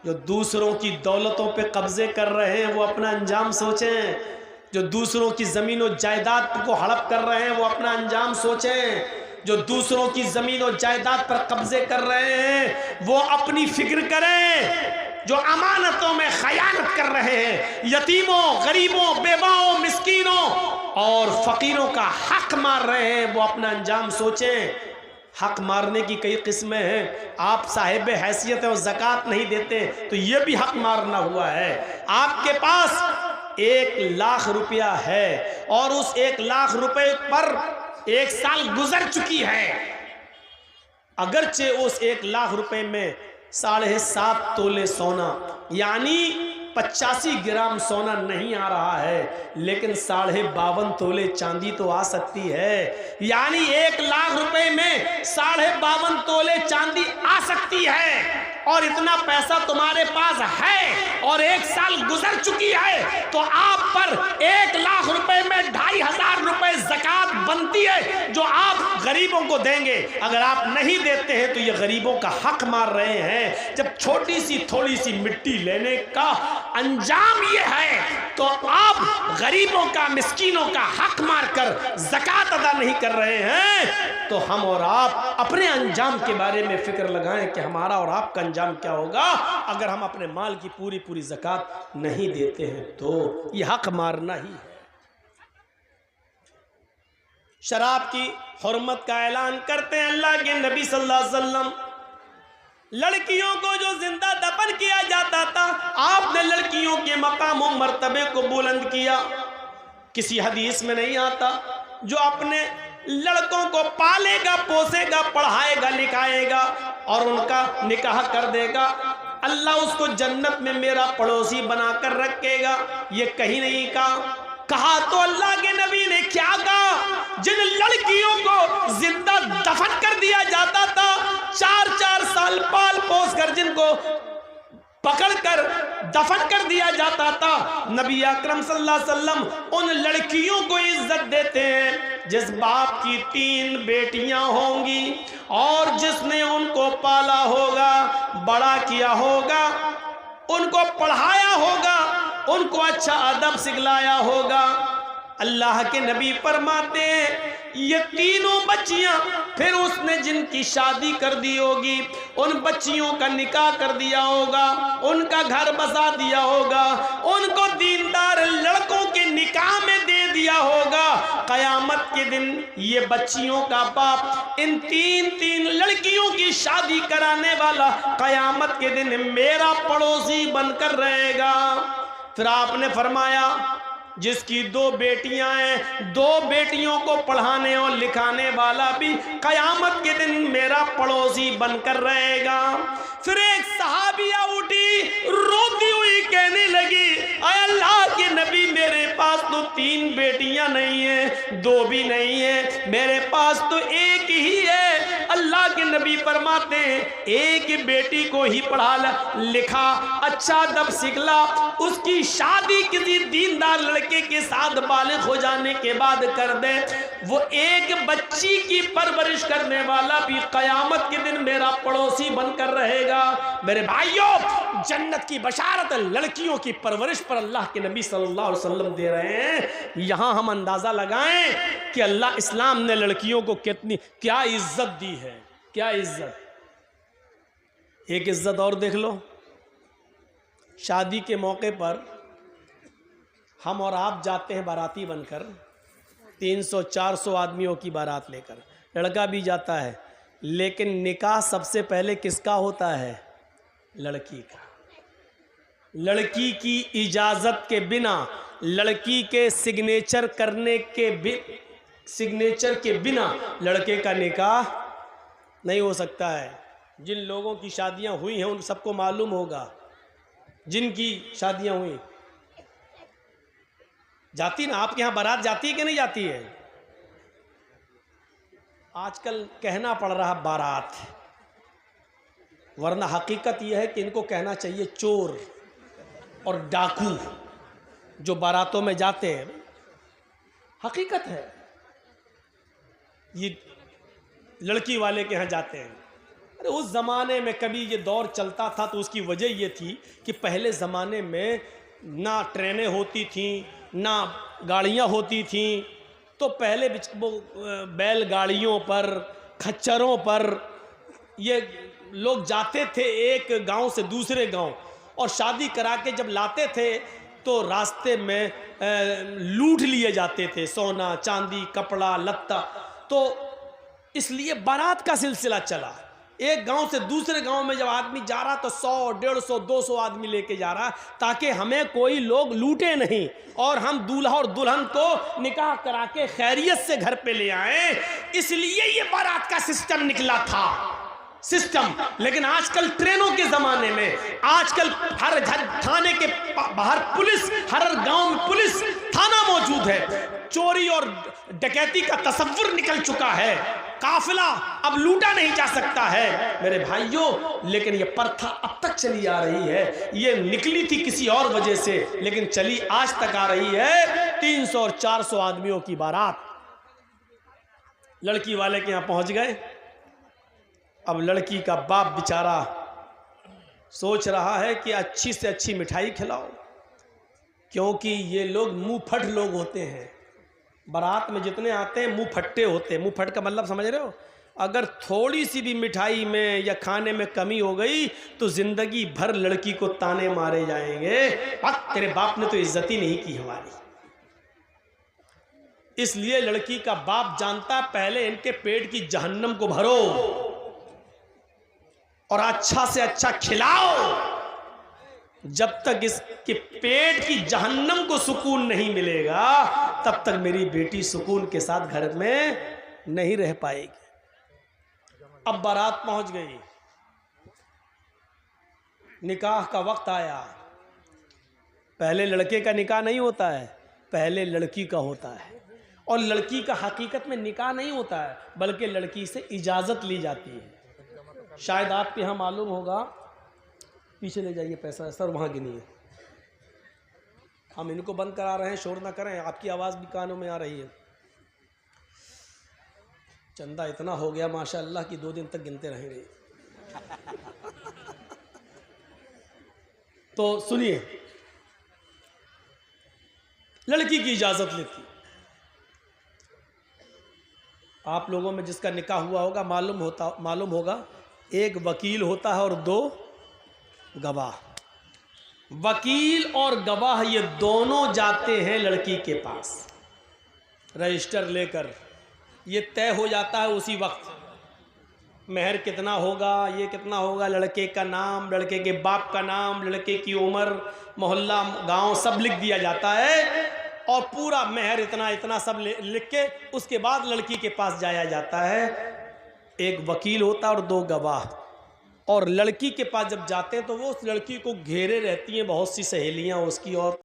जो दूसरों की दौलतों पे कब्जे कर रहे हैं वो अपना अंजाम सोचें। जो दूसरों की ज़मीन और जायदाद को हड़प कर रहे हैं वो अपना अंजाम सोचें। जो दूसरों की ज़मीन और जायदाद पर कब्जे कर रहे हैं वो अपनी फिक्र करें। जो अमानतों में खयानत कर रहे हैं, यतीमों, गरीबों, बेवाओं, मिस्कीनों और फ़कीरों का हक मार रहे हैं, वो अपना अंजाम सोचें। हक मारने की कई किस्में हैं। आप साहिब हैसियत और ज़कात नहीं देते तो ये भी हक मारना हुआ है। आपके पास 1,00,000 रुपया है और उस 1,00,000 रुपए पर 1 साल गुजर चुकी है, अगरचे उस 1,00,000 रुपए में 7.5 तोले सोना यानी 85 ग्राम सोना नहीं आ रहा है, लेकिन 52.5 तोले चांदी तो आ सकती है। यानी 1,00,000 रुपए में 52.5 तोले चांदी आ सकती है और इतना पैसा तुम्हारे पास है और 1 साल गुजर चुकी है तो आप पर 1,00,000 रुपए में 2,500 रुपए ज़कात बनती है जो आप गरीबों को देंगे। अगर आप नहीं देते हैं तो ये गरीबों का हक मार रहे हैं। जब छोटी सी थोड़ी सी मिट्टी लेने का अंजाम ये है तो आप गरीबों का, मिस्कीनों का हक मारकर ज़कात अदा नहीं कर रहे हैं, तो हम और आप अपने अंजाम के बारे में फिक्र लगाएं कि हमारा और आपका अंजाम क्या होगा अगर हम अपने माल की पूरी पूरी ज़कात नहीं देते हैं। तो ये हक मारना ही है। शराब की हुर्मत का ऐलान करते हैं अल्लाह के नबी सल्लल्लाहु अलैहि वसल्लम। लड़कियों को जो जिंदा दफन किया जाता था, आपने लड़कियों के मकाम और मर्तबे को बुलंद किया। किसी हदीस में नहीं आता जो अपने लड़कों को पालेगा, पोसेगा, पढ़ाएगा, लिखाएगा और उनका निकाह कर देगा, अल्लाह उसको जन्नत में मेरा पड़ोसी बनाकर रखेगा। ये कहीं नहीं कहा तो अल्लाह के नबी ने क्या कहा? जिन लड़कियों को जिंदा दफन कर दिया जाता था, 4-4 साल पाल पोस कर जिनको पकड़कर दफन कर दिया जाता था, नबी अकरम सल्लल्लाहु अलैहि वसल्लम उन लड़कियों को इज्जत देते हैं जिस बाप की 3 बेटियां होंगी और जिसने उनको पाला होगा, बड़ा किया होगा, उनको पढ़ाया होगा, उनको अच्छा अदब सिखलाया होगा। अल्लाह के नबी फरमाते हैं ये तीनों बच्चियां फिर उसने जिनकी शादी कर दी होगी, उन बच्चियों का निकाह कर दिया होगा, उनका घर बसा दिया होगा, उनको दीनदार लड़कों के निकाह में दे दिया होगा। कयामत के दिन ये बच्चियों का बाप इन 3 लड़कियों की शादी कराने वाला कयामत के दिन मेरा पड़ोसी बनकर रहेगा। फिर आपने फरमाया जिसकी 2 बेटियां हैं, 2 बेटियों को पढ़ाने और लिखाने वाला भी कयामत के दिन मेरा पड़ोसी बनकर रहेगा। फिर एक सहाबिया उठी, रोती हुई कहने लगी, अल्लाह के नबी मेरे पास तो 3 बेटियां नहीं है, 2 भी नहीं है, मेरे पास तो एक ही है। अल्लाह के नबी फरमाते हैं एक बेटी को ही पढ़ा लिखा, अच्छा अदब सिखला, उसकी शादी किसी दीनदार लड़के के साथ बालिग हो जाने के बाद कर दे, वो एक बच्ची की परवरिश करने वाला भी कयामत के दिन मेरा पड़ोसी बनकर रहेगा। मेरे भाइयों, जन्नत की बशारत लड़कियों की परवरिश पर अल्लाह के नबी सल्लल्लाहु अलैहि वसल्लम दे रहे हैं। यहां हम अंदाजा लगाएं कि अल्लाह इस्लाम ने लड़कियों को क्या इज्जत दी है, क्या इज्जत। एक इज्जत और देख लो, शादी के मौके पर हम और आप जाते हैं बाराती बनकर, 300-400 आदमियों की बारात लेकर, लड़का भी जाता है, लेकिन निकाह सबसे पहले किसका होता है? लड़की का। लड़की की इजाज़त के बिना, लड़की के सिग्नेचर के बिना लड़के का निकाह नहीं हो सकता है। जिन लोगों की शादियां हुई हैं उन सबको मालूम होगा, जिनकी शादियां हुई जाती ना, आपके यहाँ बारात जाती है कि नहीं जाती है? आजकल कहना पड़ रहा बारात, वरना हकीकत यह है कि इनको कहना चाहिए चोर और डाकू जो बारातों में जाते हैं। हकीकत है, ये लड़की वाले के यहाँ जाते हैं, अरे उस ज़माने में कभी ये दौर चलता था तो उसकी वजह ये थी कि पहले ज़माने में ना ट्रेनें होती थीं, ना गाड़ियाँ होती थीं, तो पहले वो बैलगाड़ियों पर, खच्चरों पर ये लोग जाते थे एक गांव से दूसरे गांव, और शादी करा के जब लाते थे तो रास्ते में लूट लिए जाते थे सोना चांदी कपड़ा लत्ता। तो इसलिए बारात का सिलसिला चला। एक गांव से दूसरे गांव में जब आदमी जा रहा तो 100, 150, 200 आदमी लेके जा रहा, ताकि हमें कोई लोग लूटे नहीं और हम दूल्हा और दुल्हन को निकाह करा के खैरियत से घर पे ले आए। इसलिए ये बारात का सिस्टम निकला था, सिस्टम। लेकिन आजकल ट्रेनों के ज़माने में, आजकल हर थाने के बाहर पुलिस, हर गांव में पुलिस थाना मौजूद है। चोरी और डकैती का तसव्वुर निकल चुका है, काफिला अब लूटा नहीं जा सकता है मेरे भाइयों। लेकिन ये प्रथा अब तक चली आ रही है। ये निकली थी किसी और वजह से, लेकिन चली आज तक आ रही है। 300 और 400 आदमियों की बारात लड़की वाले के यहाँ पहुंच गए। अब लड़की का बाप बेचारा सोच रहा है कि अच्छी से अच्छी मिठाई खिलाओ, क्योंकि ये लोग मुंह फट लोग होते हैं। बारात में जितने आते हैं मुंह फट्टे होते हैं। मुंह फट का मतलब समझ रहे हो? अगर थोड़ी सी भी मिठाई में या खाने में कमी हो गई तो जिंदगी भर लड़की को ताने मारे जाएंगे, तेरे बाप ने तो इज्जत ही नहीं की हमारी। इसलिए लड़की का बाप जानता, पहले इनके पेट की जहन्नम को भरो और अच्छा से अच्छा खिलाओ। जब तक इसके पेट की जहन्नम को सुकून नहीं मिलेगा तब तक मेरी बेटी सुकून के साथ घर में नहीं रह पाएगी। अब बारात पहुंच गई, निकाह का वक्त आया। पहले लड़के का निकाह नहीं होता है, पहले लड़की का होता है। और लड़की का हकीकत में निकाह नहीं होता है, बल्कि लड़की से इजाज़त ली जाती है। शायद आपके यहाँ मालूम होगा, पीछे ले जाइए पैसा सर, वहाँ गिनिए। हम इनको बंद करा रहे हैं, शोर ना करें, आपकी आवाज़ भी कानों में आ रही है। चंदा इतना हो गया माशाअल्लाह कि 2 दिन तक गिनते रहेंगे। तो सुनिए, लड़की की इजाज़त लेती। आप लोगों में जिसका निकाह हुआ होगा मालूम होगा, एक वकील होता है और 2 गवाह। वकील और गवाह ये दोनों जाते हैं लड़की के पास रजिस्टर लेकर। ये तय हो जाता है उसी वक्त, मेहर कितना होगा, ये कितना होगा, लड़के का नाम, लड़के के बाप का नाम, लड़के की उम्र, मोहल्ला, गांव सब लिख दिया जाता है और पूरा मेहर इतना इतना सब लिख के उसके बाद लड़की के पास जाया जाता है। एक वकील होता है और 2 गवाह। और लड़की के पास जब जाते हैं तो वो उस लड़की को घेरे रहती हैं बहुत सी सहेलियां उसकी और